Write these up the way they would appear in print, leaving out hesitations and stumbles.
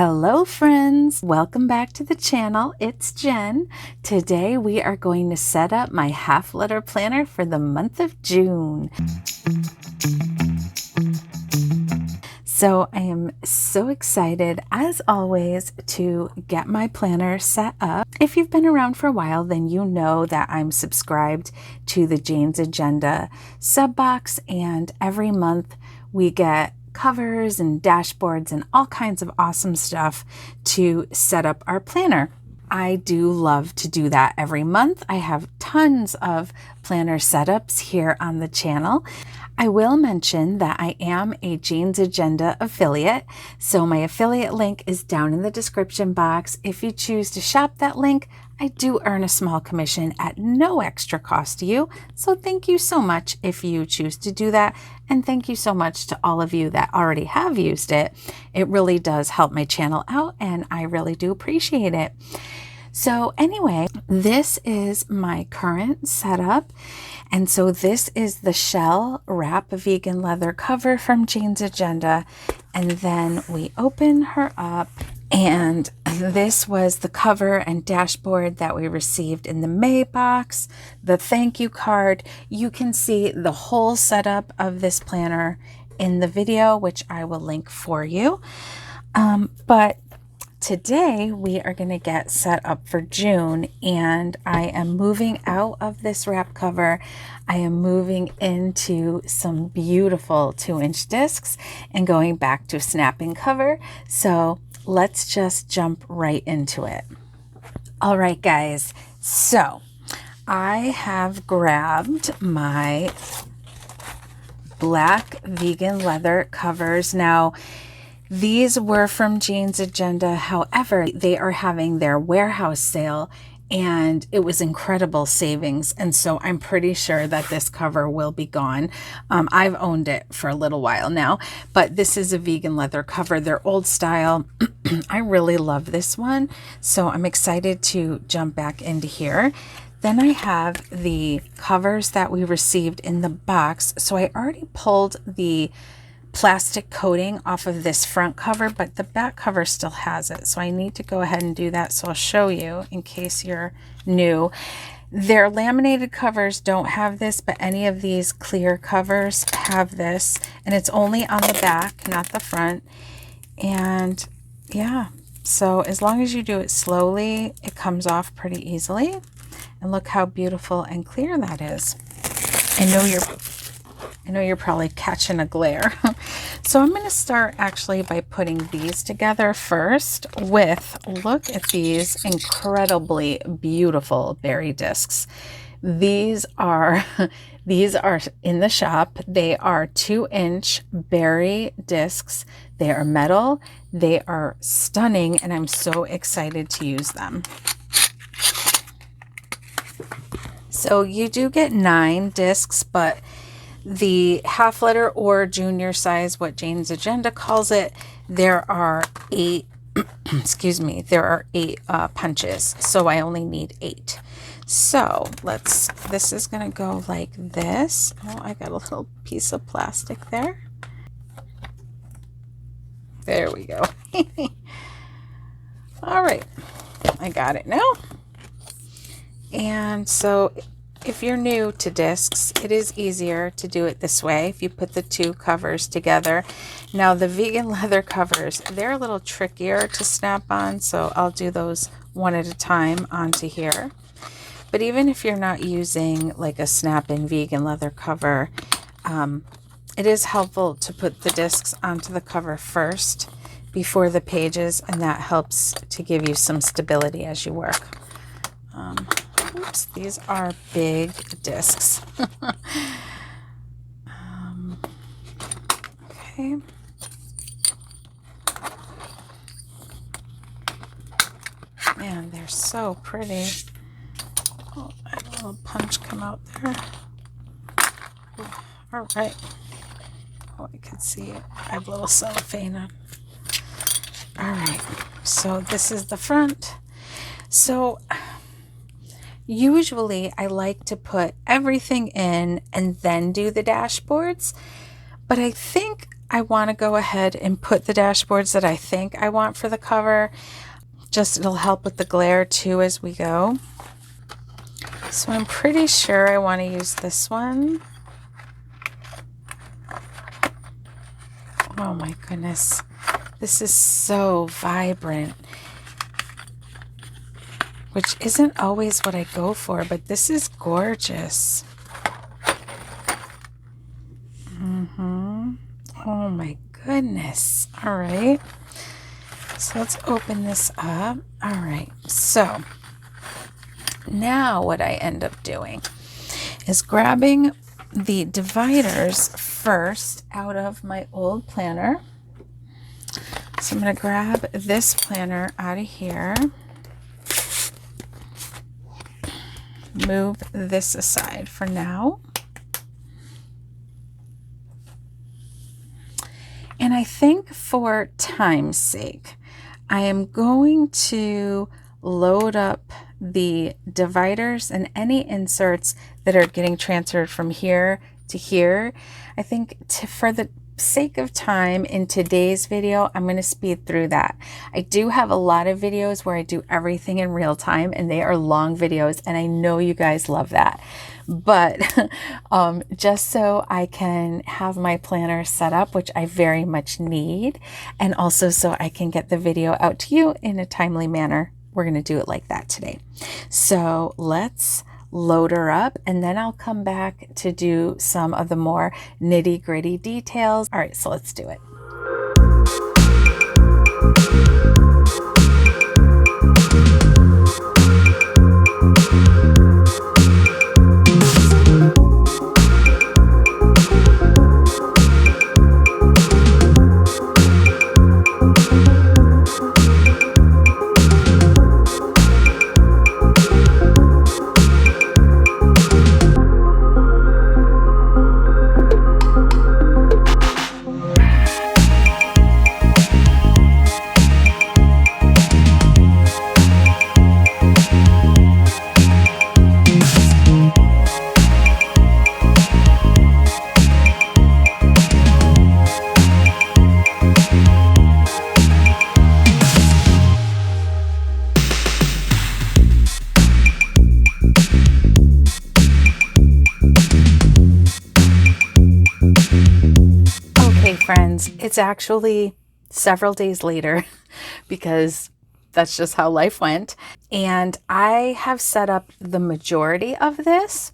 Hello friends, welcome back to the channel. It's Jen. Today we are going to set up my half letter planner for the month of June. So I am so excited as always to get my planner set up. If you've been around for a while, then you know that I'm subscribed to the Jane's Agenda sub box, and every month we get covers and dashboards and all kinds of awesome stuff to set up our planner. I do love to do that every month. I have tons of planner setups here on the channel. I will mention that I am a Jane's Agenda affiliate, so my affiliate link is down in the description box. If you choose to shop that link, I do earn a small commission at no extra cost to you, so thank you so much if you choose to do that, and thank you so much to all of you that already have used it. It really does help my channel out, and I really do appreciate it. So anyway, this is my current setup. And so this is the shell wrap vegan leather cover from Jane's Agenda. And then we open her up, and this was the cover and dashboard that we received in the May box, the thank you card. You can see the whole setup of this planner in the video, which I will link for you. But today we are going to get set up for June, and I am moving out of this wrap cover. I am moving into some beautiful 2-inch discs and going back to a snapping cover. So let's just jump right into it. All right, guys. So I have grabbed my black vegan leather covers. Now, these were from Jane's Agenda. However, they are having their warehouse sale, and it was incredible savings. And so I'm pretty sure that this cover will be gone. I've owned it for a little while now, but this is a vegan leather cover. They're old style. I really love this one. So I'm excited to jump back into here. Then I have the covers that we received in the box. So I already pulled the plastic coating off of this front cover, but the back cover still has it, so I need to go ahead and do that. So I'll show you in case you're new. Their laminated covers don't have this, but any of these clear covers have this, and it's only on the back, not the front. And yeah, so as long as you do it slowly, it comes off pretty easily. And look how beautiful and clear that is. I know you're probably catching a glare. So I'm going to start actually by putting these together first with, look at these incredibly beautiful berry discs. These are in the shop. They are 2-inch berry discs. They are metal. They are stunning, and I'm so excited to use them. So you do get 9 discs, but the half letter or junior size, what Jane's Agenda calls it, there are 8 excuse me, there are 8 punches, so I only need 8. So this is gonna go like this. Oh, I got a little piece of plastic there. There we go. All right, I got it now. And so if you're new to discs, it is easier to do it this way if you put the 2 covers together. Now the vegan leather covers, they're a little trickier to snap on, so I'll do those one at a time onto here. But even if you're not using like a snap-in vegan leather cover, it is helpful to put the discs onto the cover first before the pages, and that helps to give you some stability as you work. Oops, these are big discs. Okay. Man, they're so pretty. Oh, I had a little punch come out there. All right. Oh, I can see it. I have a little cellophane on. All right. So this is the front. So usually I like to put everything in and then do the dashboards, but I think I want to go ahead and put the dashboards that I think I want for the cover. Just it'll help with the glare too as we go. So I'm pretty sure I want to use this one. Oh my goodness. This is so vibrant, which isn't always what I go for, but this is gorgeous. Oh my goodness. All right. So let's open this up. All right. So now what I end up doing is grabbing the dividers first out of my old planner. So I'm going to grab this planner out of here. Move this aside for now. And I think for time's sake, I am going to load up the dividers and any inserts that are getting transferred from here to here. I think for the sake of time in today's video, I'm going to speed through that. I do have a lot of videos where I do everything in real time, and they are long videos, and I know you guys love that. But just so I can have my planner set up, which I very much need, and also so I can get the video out to you in a timely manner, we're going to do it like that today. So let's load her up, and then I'll come back to do some of the more nitty-gritty details. All right, so let's do it. Friends, it's actually several days later because that's just how life went. And I have set up the majority of this.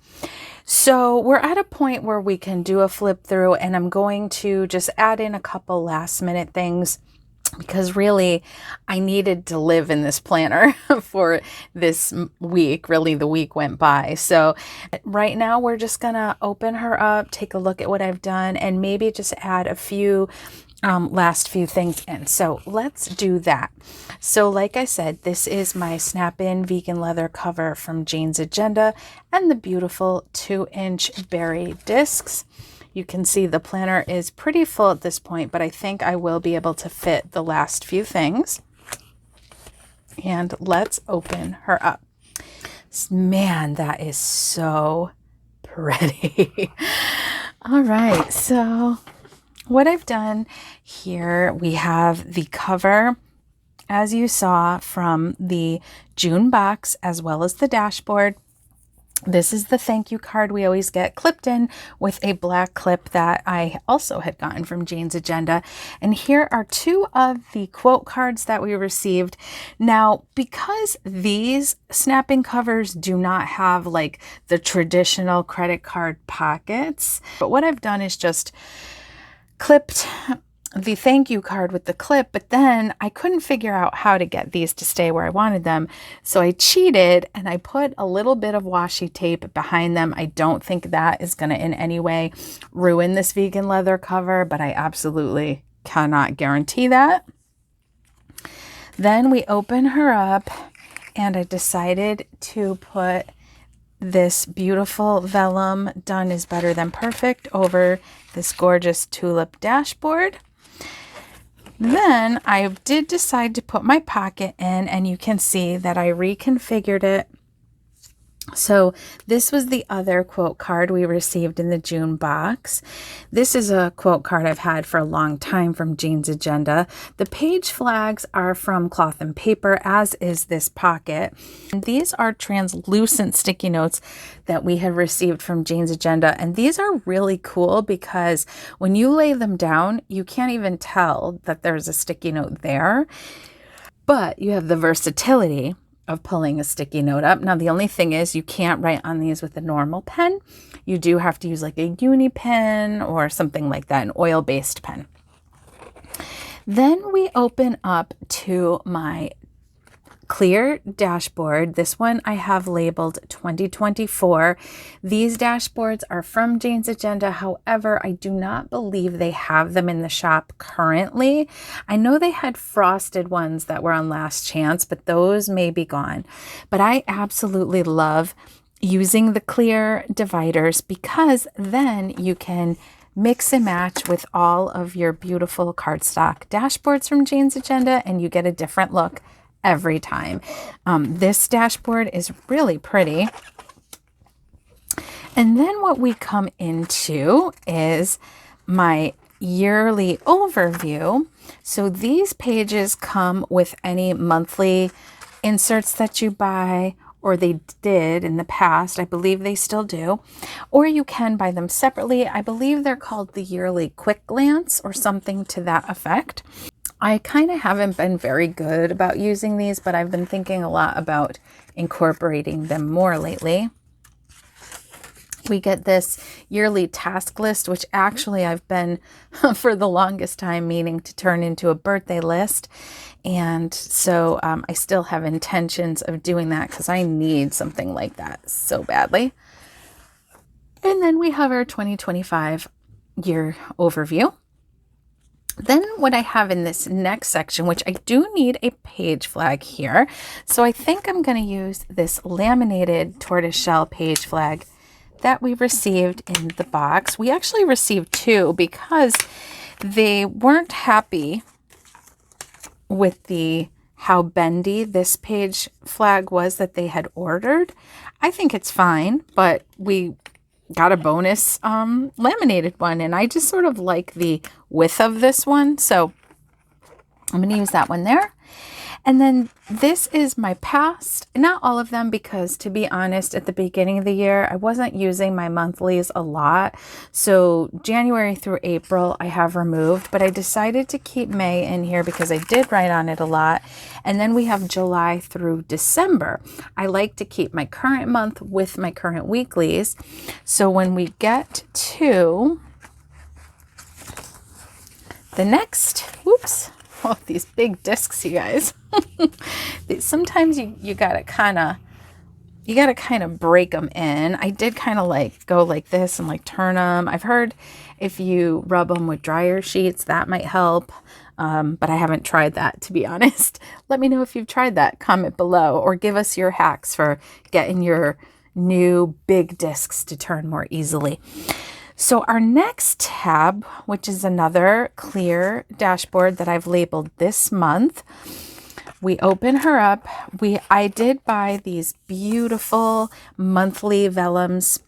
So we're at a point where we can do a flip through, and I'm going to just add in a couple last minute things because really I needed to live in this planner for this week. Really, the week went by. So right now we're just gonna open her up, take a look at what I've done, and maybe just add a few last few things in. So let's do that. So like I said, this is my snap-in vegan leather cover from Jane's Agenda and the beautiful 2-inch berry discs. You can see the planner is pretty full at this point, but I think I will be able to fit the last few things. And let's open her up. Man, that is so pretty. All right, so what I've done here, we have the cover, as you saw from the June box, as well as the dashboard. This is the thank you card we always get clipped in with a black clip that I also had gotten from Jane's Agenda. And here are two of the quote cards that we received. Now, because these snapping covers do not have like the traditional credit card pockets, but what I've done is just clipped the thank you card with the clip, but then I couldn't figure out how to get these to stay where I wanted them. So I cheated and I put a little bit of washi tape behind them. I don't think that is going to in any way ruin this vegan leather cover, but I absolutely cannot guarantee that. Then we open her up and I decided to put this beautiful vellum Done is Better Than Perfect over this gorgeous tulip dashboard. Then I did decide to put my pocket in, and you can see that I reconfigured it So this was the other quote card we received in the June box. This is a quote card I've had for a long time from Jane's Agenda. The page flags are from Cloth and Paper, as is this pocket. And these are translucent sticky notes that we have received from Jane's Agenda. And these are really cool because when you lay them down, you can't even tell that there's a sticky note there, but you have the versatility of pulling a sticky note up. Now, the only thing is you can't write on these with a normal pen. You do have to use like a uni pen or something like that, an oil-based pen. Then we open up to my clear dashboard. This one I have labeled 2024. These dashboards are from Jane's Agenda. However, I do not believe they have them in the shop currently. I know they had frosted ones that were on last chance, but those may be gone. But I absolutely love using the clear dividers because then you can mix and match with all of your beautiful cardstock dashboards from Jane's Agenda and you get a different look every time. This dashboard is really pretty. And then what we come into is my yearly overview. So these pages come with any monthly inserts that you buy, or they did in the past. I believe they still do. Or you can buy them separately. I believe they're called the yearly quick glance or something to that effect. I kind of haven't been very good about using these, but I've been thinking a lot about incorporating them more lately. We get this yearly task list, which actually I've been for the longest time meaning to turn into a birthday list. And so I still have intentions of doing that because I need something like that so badly. And then we have our 2025 year overview. Then what I have in this next section, which I do need a page flag here. So I think I'm going to use this laminated tortoiseshell page flag that we received in the box. We actually received two because they weren't happy with how bendy this page flag was that they had ordered. I think it's fine, but we got a bonus laminated one, and I just sort of like the width of this one, so I'm going to use that one there. And then this is my past, not all of them, because to be honest, at the beginning of the year, I wasn't using my monthlies a lot. So January through April, I have removed, but I decided to keep May in here because I did write on it a lot. And then we have July through December. I like to keep my current month with my current weeklies. So when we get to the next, whoops, oh, these big discs, you guys. Sometimes you gotta kind of break them in. I did kind of like go like this and like turn them. I've heard if you rub them with dryer sheets, that might help. But I haven't tried that, to be honest. Let me know if you've tried that. Comment below or give us your hacks for getting your new big discs to turn more easily. So our next tab, which is another clear dashboard that I've labeled this month, we open her up. I did buy these beautiful monthly vellums.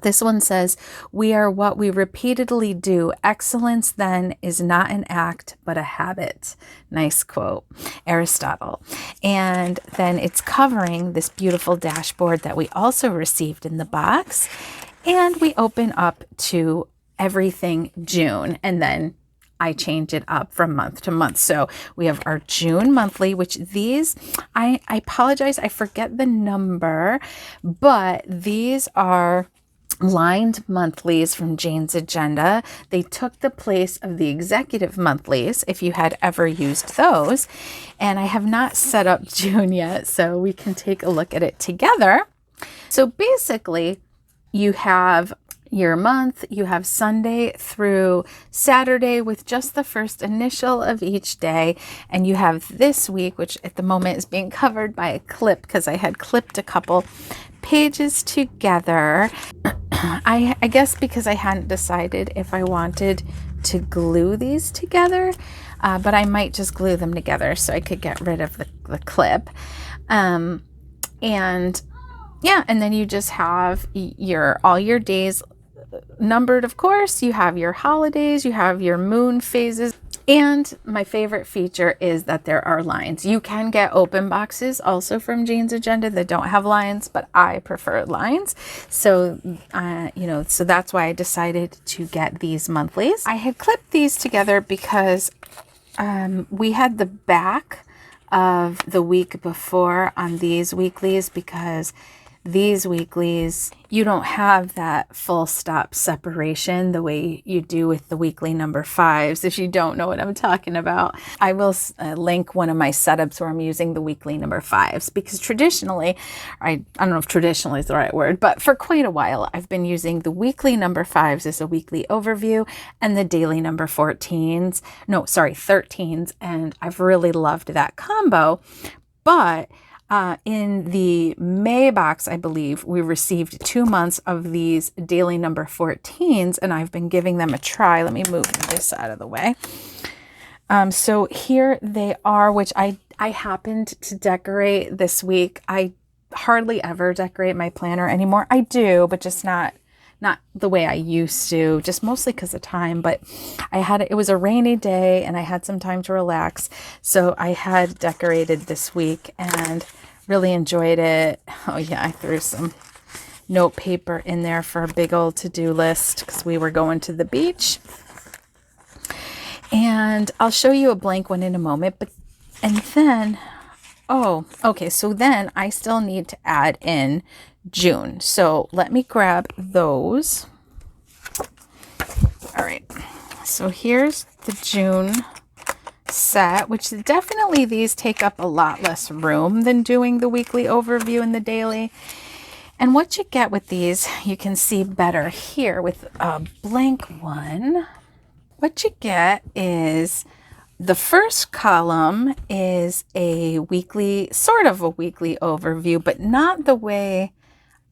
This one says, "We are what we repeatedly do. Excellence then is not an act, but a habit." Nice quote, Aristotle. And then it's covering this beautiful dashboard that we also received in the box. And we open up to everything June, and then I change it up from month to month. So we have our June monthly, which these, I apologize, I forget the number, but these are lined monthlies from Jane's Agenda. They took the place of the executive monthlies, if you had ever used those. And I have not set up June yet, so we can take a look at it together. So basically, you have your month, you have Sunday through Saturday with just the first initial of each day, and you have this week, which at the moment is being covered by a clip because I had clipped a couple pages together. I guess because I hadn't decided if I wanted to glue these together, but I might just glue them together so I could get rid of the clip. And yeah, and then you just have all your days numbered, of course. You have your holidays, you have your moon phases. And my favorite feature is that there are lines. You can get open boxes also from Jane's Agenda that don't have lines, but I prefer lines. So, so that's why I decided to get these monthlies. I had clipped these together because we had the back of the week before on these weeklies, because these weeklies, you don't have that full stop separation the way you do with the weekly number 5s. If you don't know what I'm talking about, I will link one of my setups where I'm using the weekly number 5s, because traditionally, I don't know if traditionally is the right word, but for quite a while, I've been using the weekly number 5s as a weekly overview and the daily number 13s, and I've really loved that combo. But in the May box, I believe, we received 2 months of these daily number 14s, and I've been giving them a try. Let me move this out of the way. So here they are, which I happened to decorate this week. I hardly ever decorate my planner anymore. I do, but just not the way I used to, just mostly because of time. But it was a rainy day and I had some time to relax. So I had decorated this week and really enjoyed it. Oh yeah, I threw some note paper in there for a big old to-do list because we were going to the beach. And I'll show you a blank one in a moment. So then I still need to add in June. So let me grab those. All right. So here's the June set, which definitely these take up a lot less room than doing the weekly overview and the daily. And what you get with these, you can see better here with a blank one. What you get is the first column is sort of a weekly overview, but not the way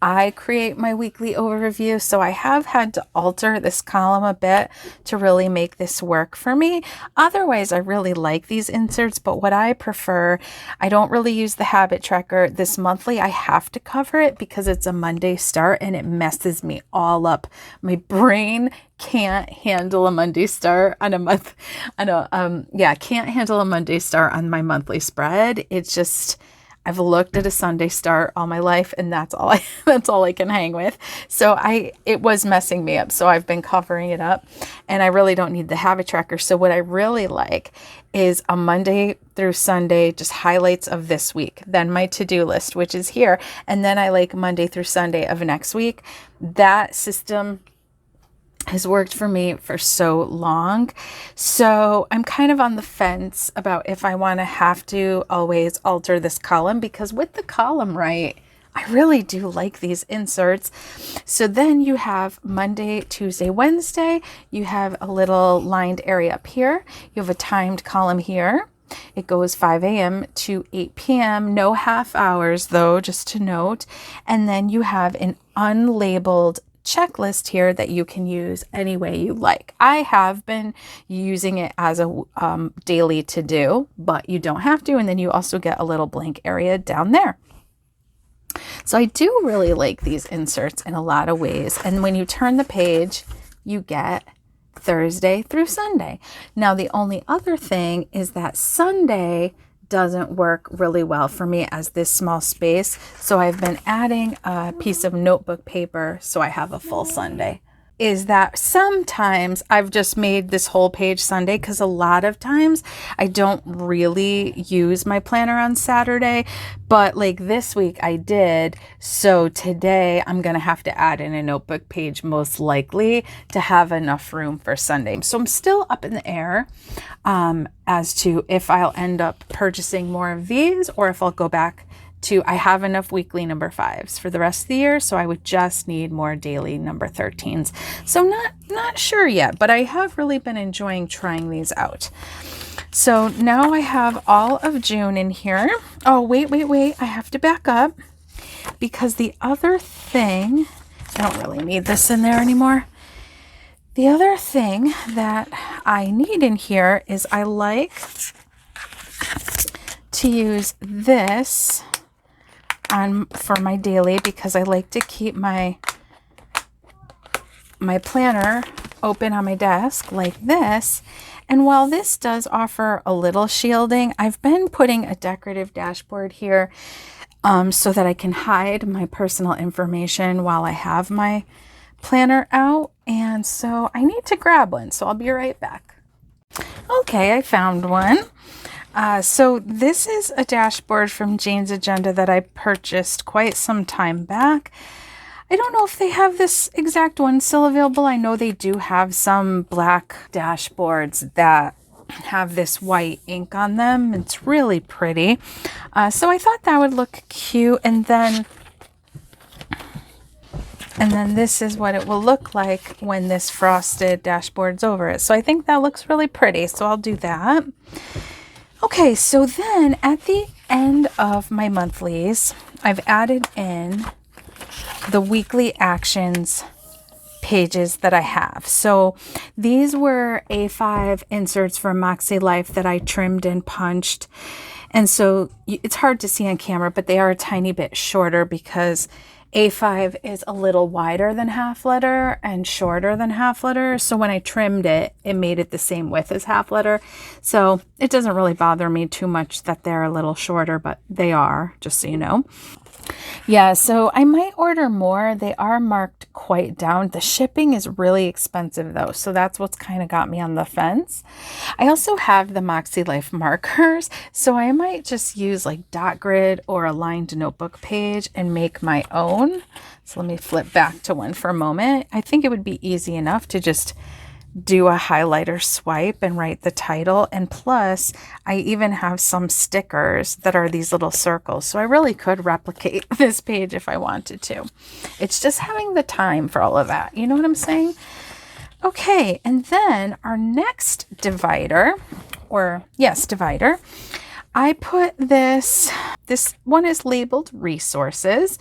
I create my weekly overview. So I have had to alter this column a bit to really make this work for me. Otherwise, I really like these inserts, but what I prefer, I don't really use the habit tracker. This monthly, I have to cover it because it's a Monday start and it messes me all up. My brain can't handle a Monday start on a month. Can't handle a Monday start on my monthly spread. It's just, I've looked at a Sunday start all my life and that's all I can hang with. So it was messing me up. So I've been covering it up and I really don't need the habit tracker. So what I really like is a Monday through Sunday, just highlights of this week, then my to-do list, which is here. And then I like Monday through Sunday of next week. That system has worked for me for so long. So I'm kind of on the fence about if I want to have to always alter this column, because with the column right, I really do like these inserts. So then you have Monday, Tuesday, Wednesday, you have a little lined area up here. You have a timed column here. It goes 5 a.m. to 8 p.m. No half hours though, just to note. And then you have an unlabeled checklist here that you can use any way you like. I have been using it as a daily to do, but you don't have to. And then you also get a little blank area down there. So I do really like these inserts in a lot of ways. And when you turn the page, you get Thursday through Sunday. Now, the only other thing is that Sunday doesn't work really well for me as this small space. So I've been adding a piece of notebook paper so I have a full Sunday. Is that sometimes I've just made this whole page Sunday because a lot of times I don't really use my planner on Saturday, but like this week I did. So today I'm going to have to add in a notebook page most likely to have enough room for Sunday. So I'm still up in the air as to if I'll end up purchasing more of these or if I'll go back to, I have enough weekly number 5s for the rest of the year, so I would just need more daily number 13s. So not sure yet, but I have really been enjoying trying these out. So now I have all of June in here. Oh, wait. I have to back up because the other thing, I don't really need this in there anymore. The other thing that I need in here is I like to use this on for my daily because I like to keep my planner open on my desk like this. And while this does offer a little shielding, I've been putting a decorative dashboard here so that I can hide my personal information while I have my planner out. And so I need to grab one, so I'll be right back. Okay, I found one. So this is a dashboard from Jane's Agenda that I purchased quite some time back. I don't know if they have this exact one still available. I know they do have some black dashboards that have this white ink on them. It's really pretty. So I thought that would look cute. And then this is what it will look like when this frosted dashboard's over it. So I think that looks really pretty. So I'll do that. Okay, so then at the end of my monthlies, I've added in the weekly actions pages that I have. So these were A5 inserts from Moxie Life that I trimmed and punched. And so it's hard to see on camera, but they are a tiny bit shorter because A5 is a little wider than half letter and shorter than half letter. So when I trimmed it, it made it the same width as half letter. So it doesn't really bother me too much that they're a little shorter, but they are, just so you know. Yeah, so I might order more. They are marked quite down. The shipping is really expensive though, so that's what's kind of got me on the fence. I also have the Moxie Life markers, so I might just use like dot grid or a lined notebook page and make my own. So let me flip back to one for a moment. I think it would be easy enough to just do a highlighter swipe and write the title. And plus, I even have some stickers that are these little circles. So I really could replicate this page if I wanted to. It's just having the time for all of that. You know what I'm saying? Okay, and then our next divider, I put this one is labeled resources,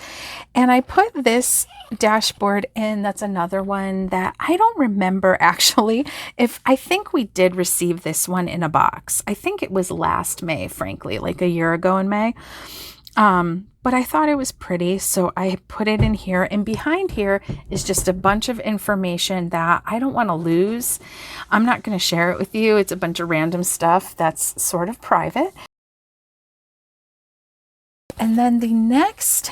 and I put this dashboard in. That's another one that I don't remember actually. I think we did receive this one in a box. I think it was last May, frankly, like a year ago in May. But I thought it was pretty, so I put it in here. And behind here is just a bunch of information that I don't want to lose. I'm not going to share it with you. It's a bunch of random stuff that's sort of private. And then the next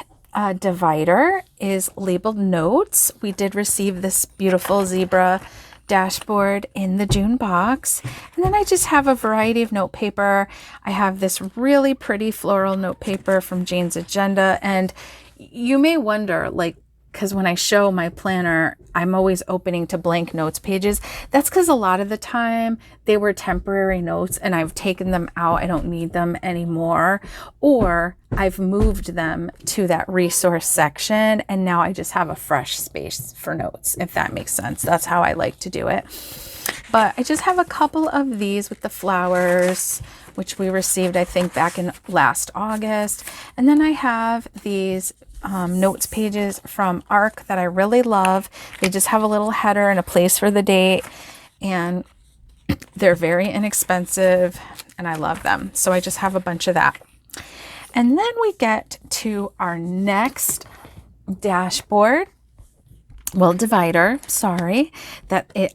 divider is labeled notes. We did receive this beautiful zebra dashboard in the June box. And then I just have a variety of note paper. I have this really pretty floral note paper from Jane's Agenda. And you may wonder, like, because when I show my planner, I'm always opening to blank notes pages. That's because a lot of the time they were temporary notes and I've taken them out. I don't need them anymore. Or I've moved them to that resource section and now I just have a fresh space for notes, if that makes sense. That's how I like to do it. But I just have a couple of these with the flowers, which we received, I think, back in last August. And then I have these notes pages from ARC that I really love. They just have a little header and a place for the date, and they're very inexpensive and I love them. So I just have a bunch of that. And then we get to our next dashboard. Well, divider, sorry,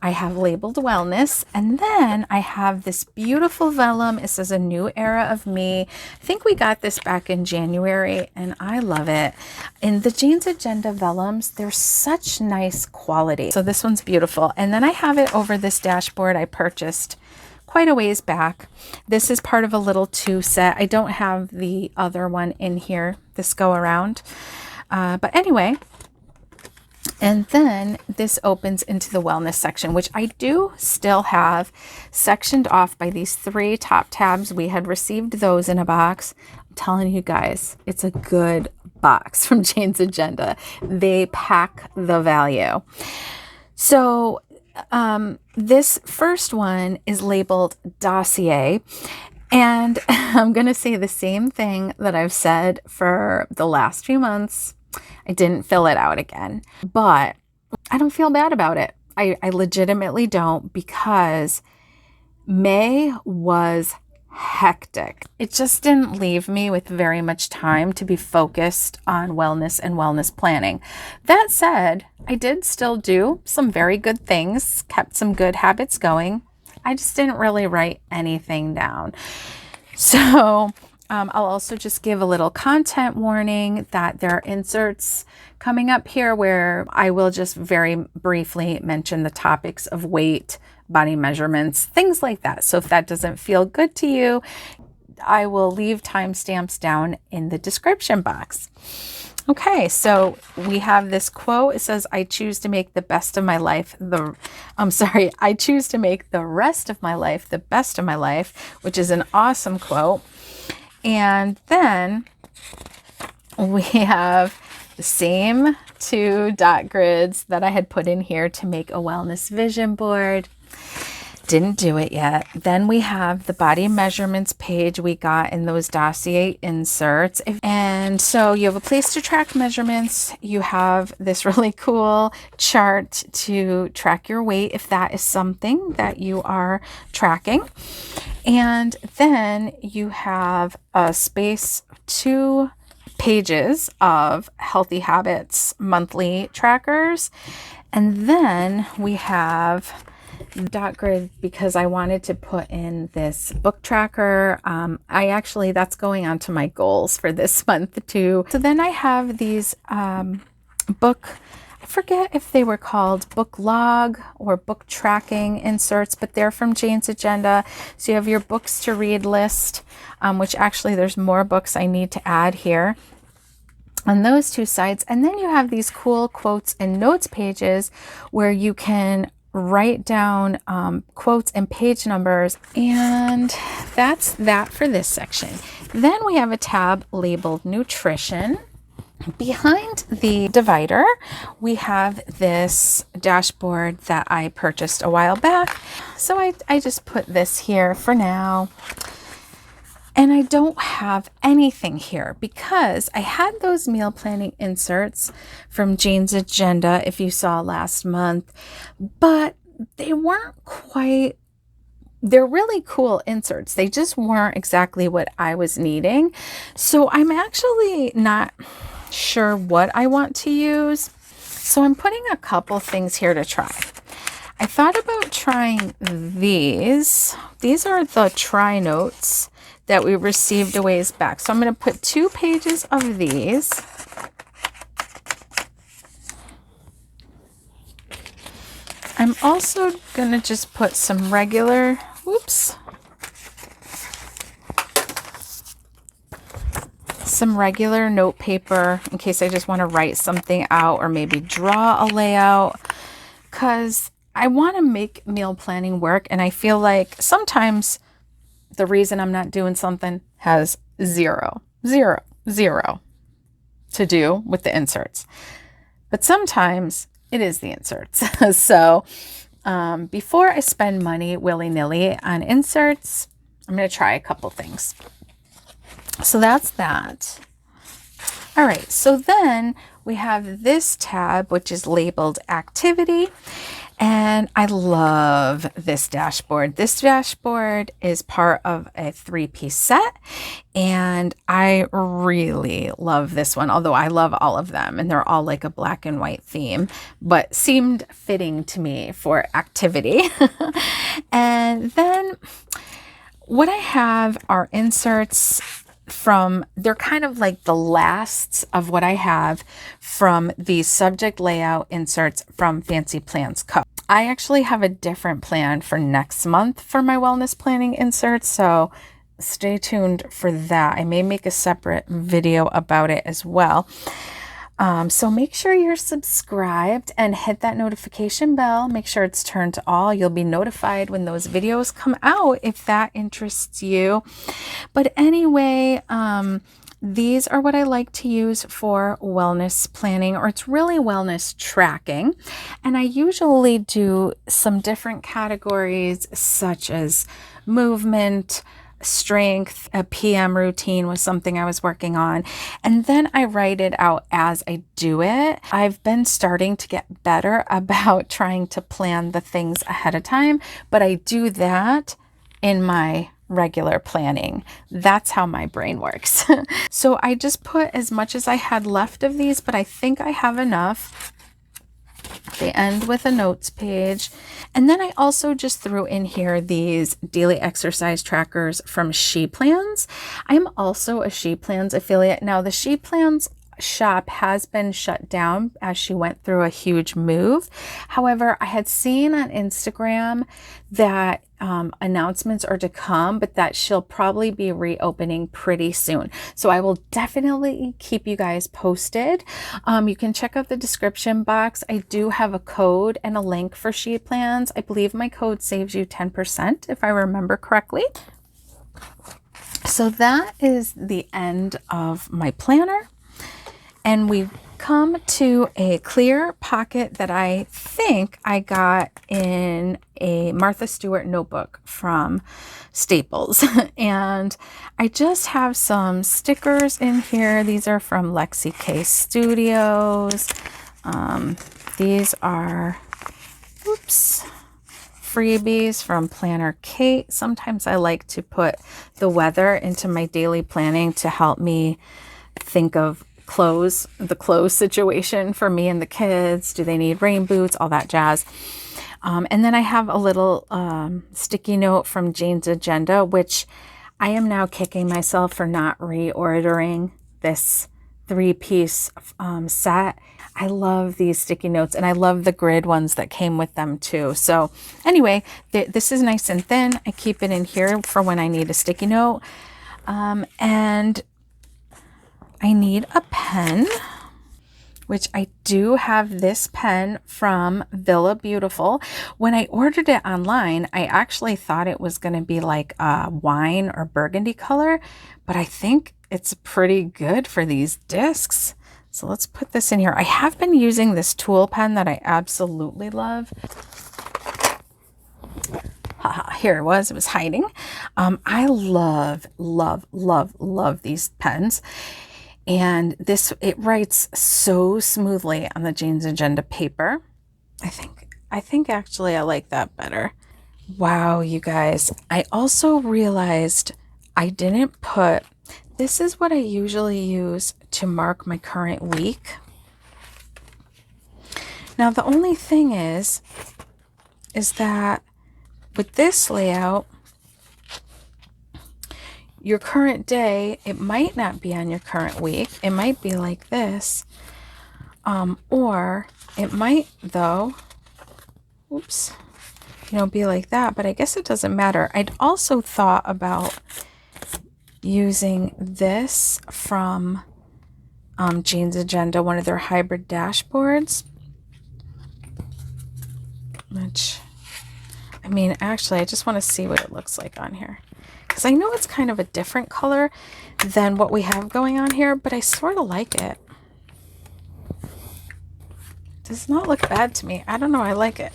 I have labeled wellness. And then I have this beautiful vellum. It says a new era of me. I think we got this back in January and I love it. In the Jane's Agenda vellums, they're such nice quality. So this one's beautiful. And then I have it over this dashboard I purchased quite a ways back. This is part of a little 2 set. I don't have the other one in here, this go around. But anyway, and then this opens into the wellness section, which I do still have sectioned off by these 3 top tabs. We had received those in a box. I'm telling you guys, it's a good box from Jane's Agenda. They pack the value. So this first one is labeled dossier. And I'm going to say the same thing that I've said for the last few months. I didn't fill it out again, but I don't feel bad about it. I legitimately don't, because May was hectic. It just didn't leave me with very much time to be focused on wellness and wellness planning. That said, I did still do some very good things, kept some good habits going. I just didn't really write anything down. So I'll also just give a little content warning that there are inserts coming up here where I will just very briefly mention the topics of weight, body measurements, things like that. So if that doesn't feel good to you, I will leave timestamps down in the description box. Okay, so we have this quote. It says, I choose to make the best of my life I choose to make the rest of my life the best of my life, which is an awesome quote. And then we have the same 2 dot grids that I had put in here to make a wellness vision board. Didn't do it yet. Then we have the body measurements page we got in those dossier inserts. And so you have a place to track measurements. You have this really cool chart to track your weight if that is something that you are tracking. And then you have a space, 2 pages of healthy habits monthly trackers. And then we have dot grid because I wanted to put in this book tracker. That's going on to my goals for this month too. So then I have these book, I forget if they were called book log or book tracking inserts, but they're from Jane's Agenda. So you have your books to read list, which actually there's more books I need to add here on those 2 sides. And then you have these cool quotes and notes pages where you can write down quotes and page numbers. And that's that for this section. Then we have a tab labeled nutrition. Behind the divider, we have this dashboard that I purchased a while back. So I just put this here for now. And I don't have anything here because I had those meal planning inserts from Jane's Agenda, if you saw last month, but they weren't quite, they're really cool inserts. They just weren't exactly what I was needing. So I'm actually not sure what I want to use. So I'm putting a couple things here to try. I thought about trying these. These are the try notes that we received a ways back. So I'm going to put 2 pages of these. I'm also going to just put some regular, some regular note paper in case I just want to write something out or maybe draw a layout, because I want to make meal planning work. And I feel like sometimes the reason I'm not doing something has zero to do with the inserts. But sometimes it is the inserts. So before I spend money willy-nilly on inserts, I'm going to try a couple things. So that's that. All right. So then we have this tab, which is labeled activity. And I love this dashboard. This dashboard is part of a 3-piece set, and I really love this one, although I love all of them, and they're all like a black and white theme, but seemed fitting to me for activity. And then what I have are inserts they're kind of like the lasts of what I have from the subject layout inserts from Fancy Plans Co. I actually have a different plan for next month for my wellness planning inserts, so stay tuned for that. I may make a separate video about it as well. So make sure you're subscribed and hit that notification bell. Make sure it's turned to all. You'll be notified when those videos come out if that interests you. But anyway, these are what I like to use for wellness planning, or it's really wellness tracking. And I usually do some different categories such as movement, strength. A PM routine was something I was working on, and then I write it out as I do it. I've been starting to get better about trying to plan the things ahead of time, but I do that in my regular planning. That's how my brain works. So I just put as much as I had left of these, but I think I have enough. They end with a notes page. And then I also just threw in here these daily exercise trackers from She Plans. I'm also a She Plans affiliate. Now the She Plans shop has been shut down as she went through a huge move. However, I had seen on Instagram that announcements are to come, but that she'll probably be reopening pretty soon. So I will definitely keep you guys posted. You can check out the description box. I do have a code and a link for She Plans. I believe my code saves you 10% if I remember correctly. So that is the end of my planner. And we've come to a clear pocket that I think I got in a Martha Stewart notebook from Staples. And I just have some stickers in here. These are from Lexi K Studios. These are, freebies from Planner Kate. Sometimes I like to put the weather into my daily planning to help me think of the clothes situation for me and the kids. Do they need rain boots? All that jazz. And then I have a little sticky note from Jane's Agenda, which I am now kicking myself for not reordering this 3-piece set. I love these sticky notes, and I love the grid ones that came with them too. So anyway, this is nice and thin. I keep it in here for when I need a sticky note. And I need a pen, which I do have this pen from Villabeautifful. When I ordered it online, I actually thought it was going to be like a wine or burgundy color, but I think it's pretty good for these discs. So let's put this in here. I have been using this tool pen that I absolutely love. Here it was hiding. I love these pens. And it writes so smoothly on the Jane's Agenda paper. I think actually I like that better. Wow, you guys. I also realized I didn't put, this is what I usually use to mark my current week. Now, the only thing is that with this layout, your current day, it might not be on your current week. It might be like this. Or it might, though, be like that. But I guess it doesn't matter. I'd also thought about using this from Jane's Agenda, one of their hybrid dashboards. Which, I mean, actually, I just want to see what it looks like on here. Because I know it's kind of a different color than what we have going on here, but I sort of like it. It does not look bad to me. I don't know, I like it.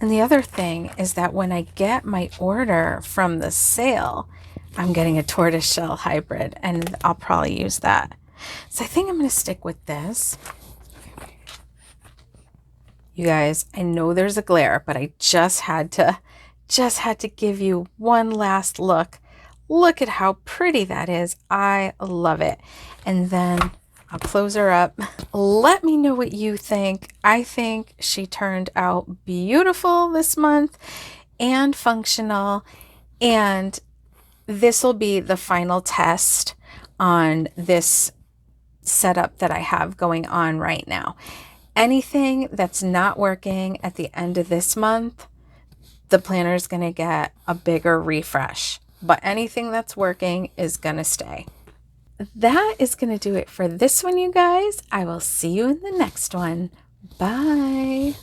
And the other thing is that when I get my order from the sale, I'm getting a tortoiseshell hybrid, and I'll probably use that. So I think I'm going to stick with this. You guys, I know there's a glare, but I just had to give you one last look. Look at how pretty that is. I love it. And then I'll close her up. Let me know what you think. I think she turned out beautiful this month and functional. And this will be the final test on this setup that I have going on right now. Anything that's not working at the end of this month, the planner is going to get a bigger refresh, but anything that's working is going to stay. That is going to do it for this one, you guys. I will see you in the next one. Bye.